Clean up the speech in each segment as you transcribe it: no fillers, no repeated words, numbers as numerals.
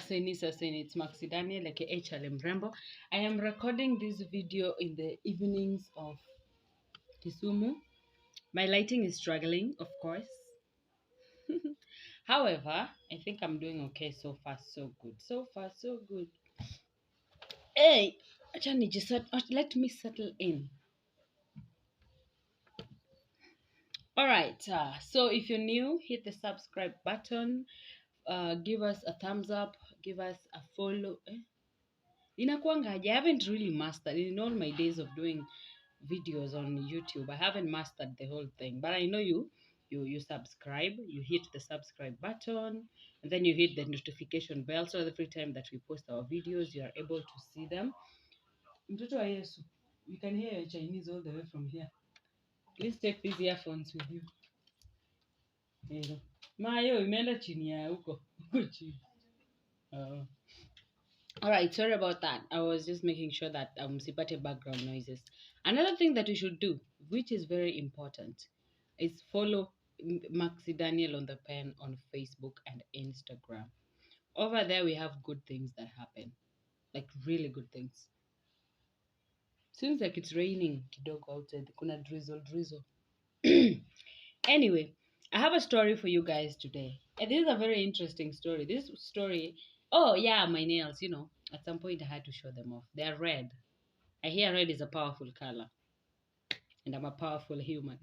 Saseni, it's Maxi Daniel, like HLM Rembo. I am recording this video in the evenings of Kisumu. My lighting is struggling, of course. However, I think I'm doing okay so far, so good. So far, so good. Hey, let me settle in. All right. So if you're new, hit the subscribe button. Give us a thumbs up. Give us a follow. Inakuangaje? I haven't really mastered in all my days of doing videos on YouTube. I haven't mastered the whole thing, but I know you subscribe, you hit the subscribe button, and then you hit the notification bell so every time that we post our videos, you are able to see them. Mtoto wa Yesu, you can hear your Chinese all the way from here. Please take these earphones with you. Mayo imeenda chini ya huko chini. All right, sorry about that. I was just making sure that sipate background noises. Another thing that you should do, which is very important, is follow Maxi Daniel on the Pen on Facebook and Instagram. Over there, we have good things that happen, like really good things. Seems like it's raining kidogo outside. Kuna drizzle. Anyway, I have a story for you guys today. And this is a very interesting story. This story, oh yeah, my nails, at some point I had to show them off. They are red. I hear red is a powerful color. And I'm a powerful human.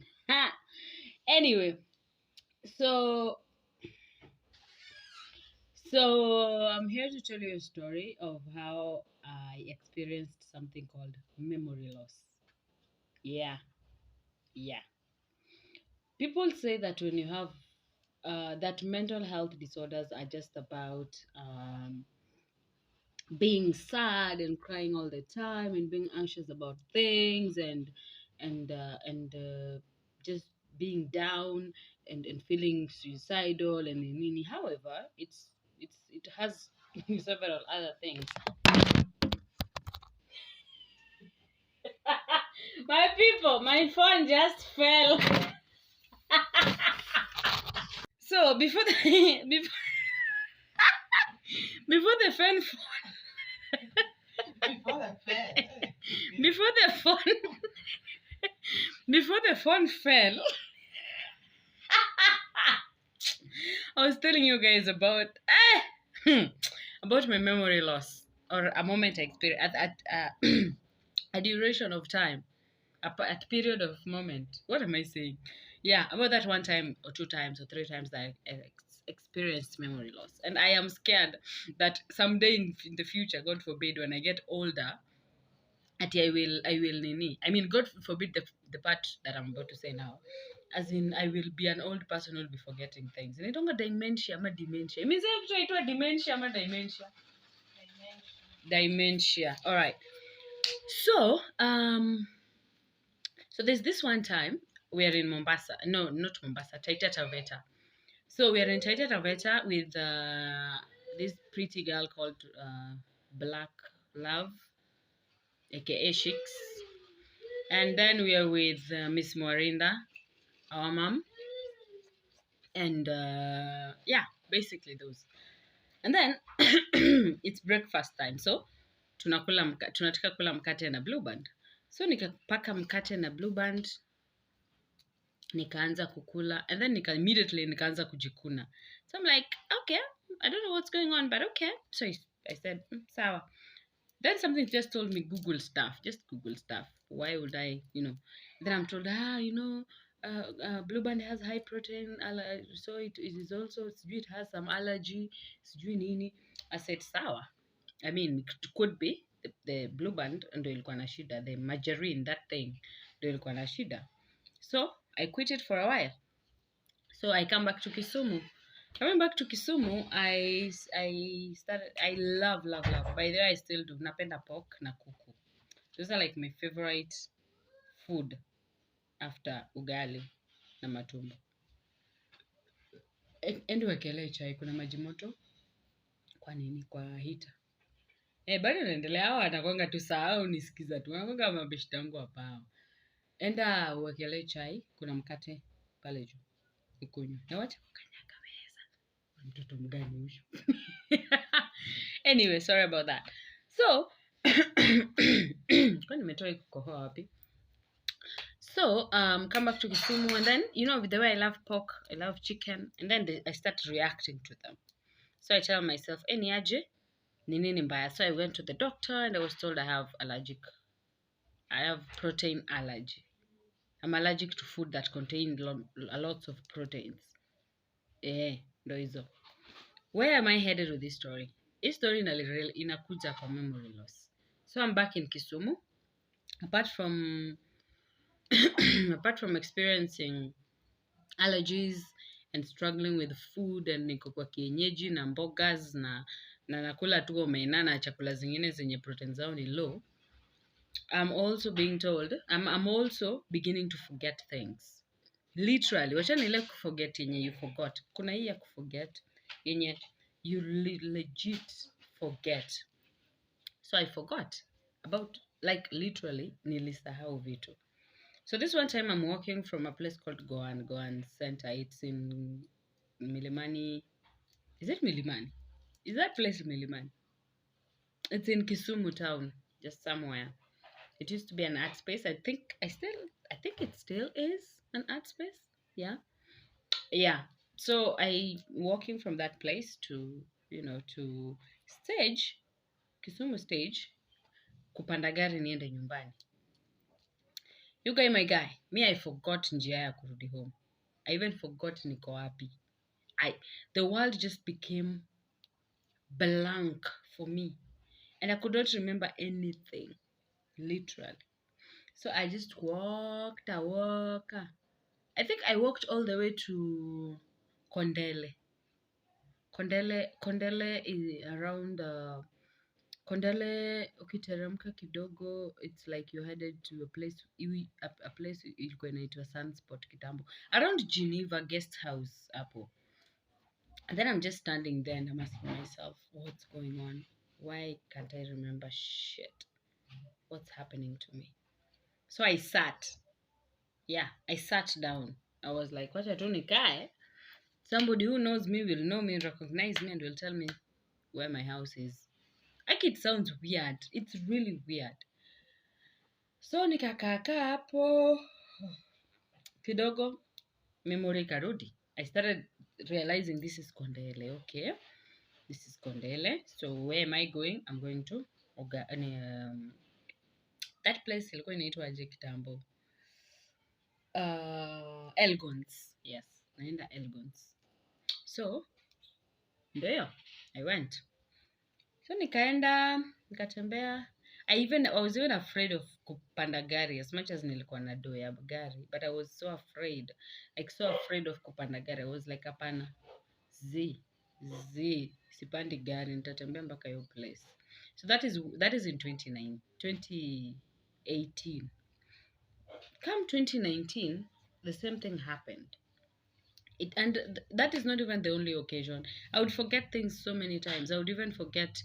Anyway, so I'm here to tell you a story of how I experienced something called memory loss. Yeah. People say that when you have that mental health disorders are just about being sad and crying all the time and being anxious about things and just being down and feeling suicidal and nini. However, it has several other things. My people, my phone just fell. So before the before the phone before the phone fell, I was telling you guys about my memory loss, or a moment I experienced at a duration of time, a period of moment. What am I saying? Yeah, about that one time or two times or three times that I experienced memory loss, and I am scared that someday in the future, God forbid, when I get older, I will nini. I mean, God forbid the part that I'm about to say now. As in, I will be an old person who will be forgetting things. And I don't got dementia, I'm a dementia. I mean, say to a dementia, I'm a dementia. Dementia. All right. So, so there's this one time we are in Mombasa. No, not Mombasa, Taita Taveta. So we are in Taita Taveta with this pretty girl called Black Love, aka Shix. And then we are with Miss Morinda, our mom. And yeah, basically those. And then it's breakfast time. So tunataka kula mkate na blue band. So nikapaka mkate na blue band, nikaanza kukula, and then immediately nikaanza kujikuna. So I'm like, okay, I don't know what's going on, but okay. So I said, sawa. Then something just told me, Google stuff. Just Google stuff. Why would I, Then I'm told, Blue Band has high protein, so it is also, it has some allergy, nini. I said, sawa. I mean, it could be the Blue Band, ndo ilikuwa na shida, the margarine, that thing, ndo ilikuwa na shida. So I quit it for a while. So I come back to Kisumu. Coming back to Kisumu, I love. By the way, I still do. Napenda pork na kuku. Those are like my favorite food after ugali na matumbo. Endo wekele chai, kuna maji moto. Kwa nini? Kwa heater. Bado naendelea, hao atakwanga tu sahau nisikiza tu. Wanakwanga mabeshte wangu hapa hao. Enda uwekele chai, kuna mkate pale juu. Ikunywe. Na wacha kukanyaga meza. Mtoto mgani huyu? Anyway, sorry about that. So, kwani nimetoa kukohoa wapi? So, come back to Kisumu, and then, the way I love pork, I love chicken, and then I start reacting to them. So I tell myself, any aje, ni nini mbaya? So I went to the doctor, and I was told I have protein allergy. I'm allergic to food that contain a lot of proteins. Ndo hizo. Where am I headed with this story? This story inakuja kwa memory loss. So I'm back in Kisumu. Apart from experiencing allergies and struggling with food, and niko kwa kienyeji na mbogas na nakula tu omena na chakula zingine zenye protein zao ni low. I'm also being told I'm also beginning to forget things. Literally, wacha nile kuforget yenye you forgot. Kuna hii ya kuforget yenye you legit forget. So I forgot about, like, literally nilisahau vitu. So this one time I'm walking from a place called Goan Center. It's in Milimani. Is it Milimani? Is that place Milimani? It's in Kisumu town, just somewhere. It used to be an art space. I think it still is an art space. Yeah. Yeah. So I walking from that place to, to stage, Kisumu stage, kupanda gari niende nyumbani. You guy, my guy, me, I forgot njia ya kurudi home. I even forgot niko wapi. The world just became blank for me. And I could not remember anything, literally. So I just walked. I think I walked all the way to Kondele. Kondele is around Kondele, ukiteremka kidogo, it's like you're headed to a place ilikuwa inaitwa Sunspot kitambo. Around Geneva guest house hapo. And then I'm just standing there and I'm asking myself, what's going on? Why can't I remember shit? What's happening to me? So I sat. Yeah, I sat down. I was like, what a guy. Somebody who knows me will know me, recognize me, and will tell me where my house is. Like, it sounds weird. It's really weird. So nikakaa hapo kidogo, memory karudi. I started realizing this is Kondele, okay? This is Kondele. So where am I going? I'm going to that place ilikuwa inaitwa aje kitambo. Elgons. Yes, naenda Elgons. So ndio I went. So nikatembea. I was even afraid of kupanda gari, as much as nilikuwa na do ya gari, but I was so afraid. Like, so afraid of kupanda gari. I was like, hapana. Sipandi gari, nitatembea mpaka hiyo place. So that is in 2018. Come 2019, the same thing happened. That is not even the only occasion. I would forget things so many times. I would even forget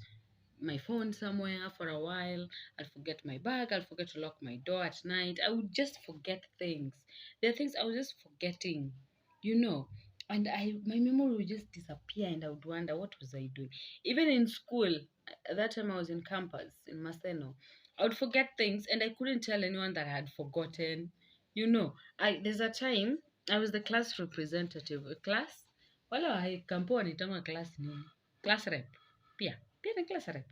my phone somewhere for a while. I'll forget my bag. I'll forget to lock my door at night. I would just forget things. There are things I was just forgetting, and my memory would just disappear, and I would wonder, what was I doing? Even in school, at that time I was in campus in Maseno, I would forget things, and I couldn't tell anyone that I had forgotten. There's a time I was the class representative. Class, wala kampo wanitanga class nini? Class rep. Pia ni class rep.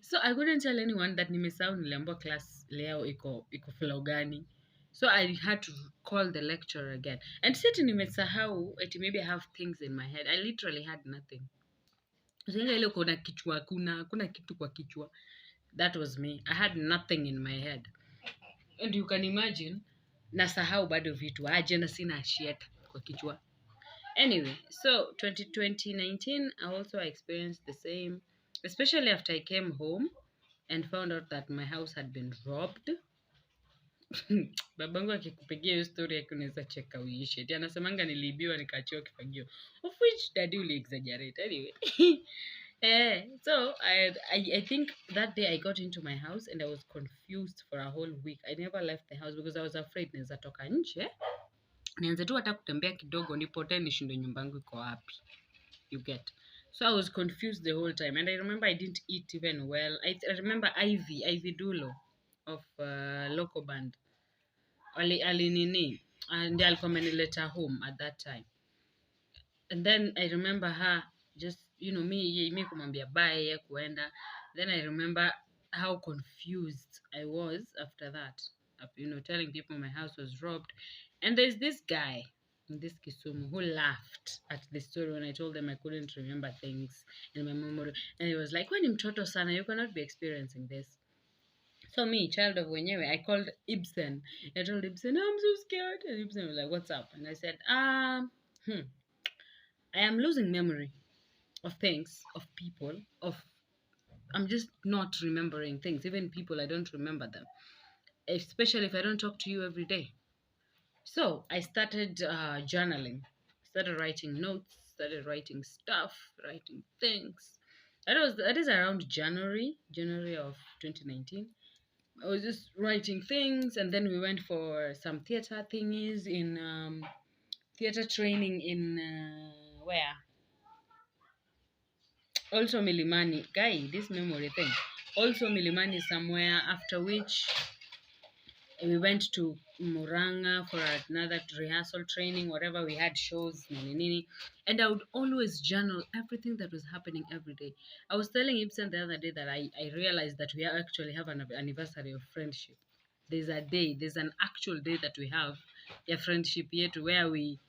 So I couldn't tell anyone that nimesahau niliambiwa class leo iko floor gani. So I had to call the lecturer again. And siti nimesahau, maybe I have things in my head. I literally had nothing. Usiinga ile kuna kichwa, kuna kitu kwa kichwa. That was me. I had nothing in my head. And you can imagine, nasahau bado vitu. Aje na sina shit kwa kichwa. Anyway, so 2019, I also experienced the same, especially after I came home and found out that my house had been robbed. Babangu akikupigia hiyo story yake unaweza cheka uishe. Ati anasemanga niliibiwa nikaachiwa kifagio. Of which daddy will exaggerate anyway. So I think that day I got into my house and I was confused for a whole week. I never left the house because I was afraid naweza toka nje. Nianze tu hata kutembea kidogo nipotee nishinde nyumba yangu iko wapi. you get. So I was confused the whole time, and I remember I didn't eat even well. I remember Ivy Dulo of local band alinini, and alikuwa amenileta home at that time. And then I remember her just, me kumwambia bye ya kuenda. Then I remember how confused I was after that. Telling people my house was robbed. And there's this guy in this Kisumu who laughed at the story when I told them I couldn't remember things in my memory. And he was like, when in mtoto sana, you cannot be experiencing this. So me, child of wenyewe, I called Ibsen. I told Ibsen, I'm so scared. And Ibsen was like, what's up? And I said, I am losing memory of things, of people, I'm just not remembering things. Even people, I don't remember them, especially if I don't talk to you every day. So I started journaling, started writing notes, started writing stuff, writing things. That is around January of 2019. I was just writing things, and then we went for some theater thingies in theater training in where also Milimani. Guy, this memory thing. Also Milimani somewhere, after which we went to Muranga for another rehearsal training, whatever we had shows, nini nini. And I would always journal everything that was happening every day. I was telling Ibsen the other day that I realized that we actually have an anniversary of friendship. There's an actual day that we have a friendship yet where we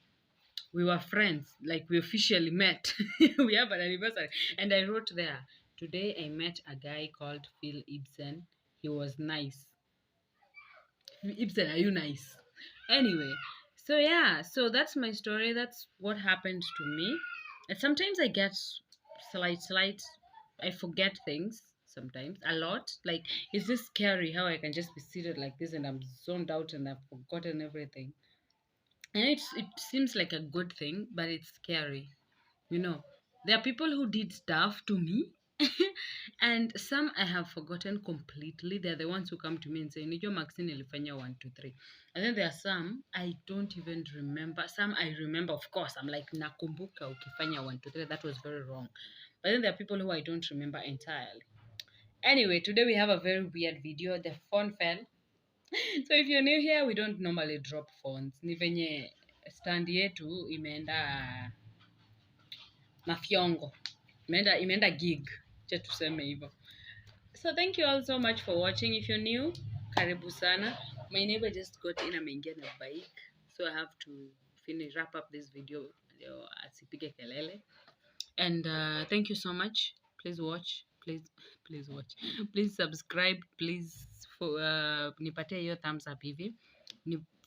were friends, like we officially met. We have an anniversary. And I wrote there, today I met a guy called Phil Ibsen. He was nice. Ibsen, are you nice? Anyway, so yeah, so that's my story. That's what happened to me. And sometimes I get slight, I forget things sometimes a lot. Like, it's just scary how I can just be seated like this and I'm zoned out and I've forgotten everything. And it seems like a good thing, but it's scary. There are people who did stuff to me, and some I have forgotten completely. They're the ones who come to me and say, Nijo Maxine ilifanya 1, 2, 3. And then there are some I don't even remember. Some I remember, of course. I'm like, nakumbuka ukifanya 1, 2, 3. That was very wrong. But then there are people who I don't remember entirely. Anyway, today we have a very weird video. The phone fell. So if you're new here, we don't normally drop phones. Ni venye stand yetu imeenda mafyongo, imeenda gig, cha tuseme hivyo. So thank you all so much for watching. If you're new, karibu sana. My neighbor just got in, ameingia na bike, so I have to wrap up this video ndio asipige kelele. And thank you so much. Please watch, please watch, please subscribe, please nipatie hiyo thumbs up hivi,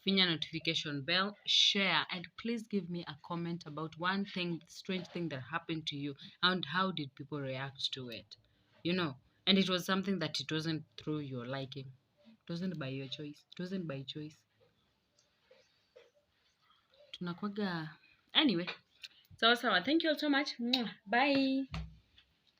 finya notification bell, share, and please give me a comment about one thing, strange thing that happened to you, and how did people react to it. And it was something that it wasn't through your liking, it wasn't by your choice, it wasn't by choice. Tunakwaga anyway. So thank you all so much. Bye.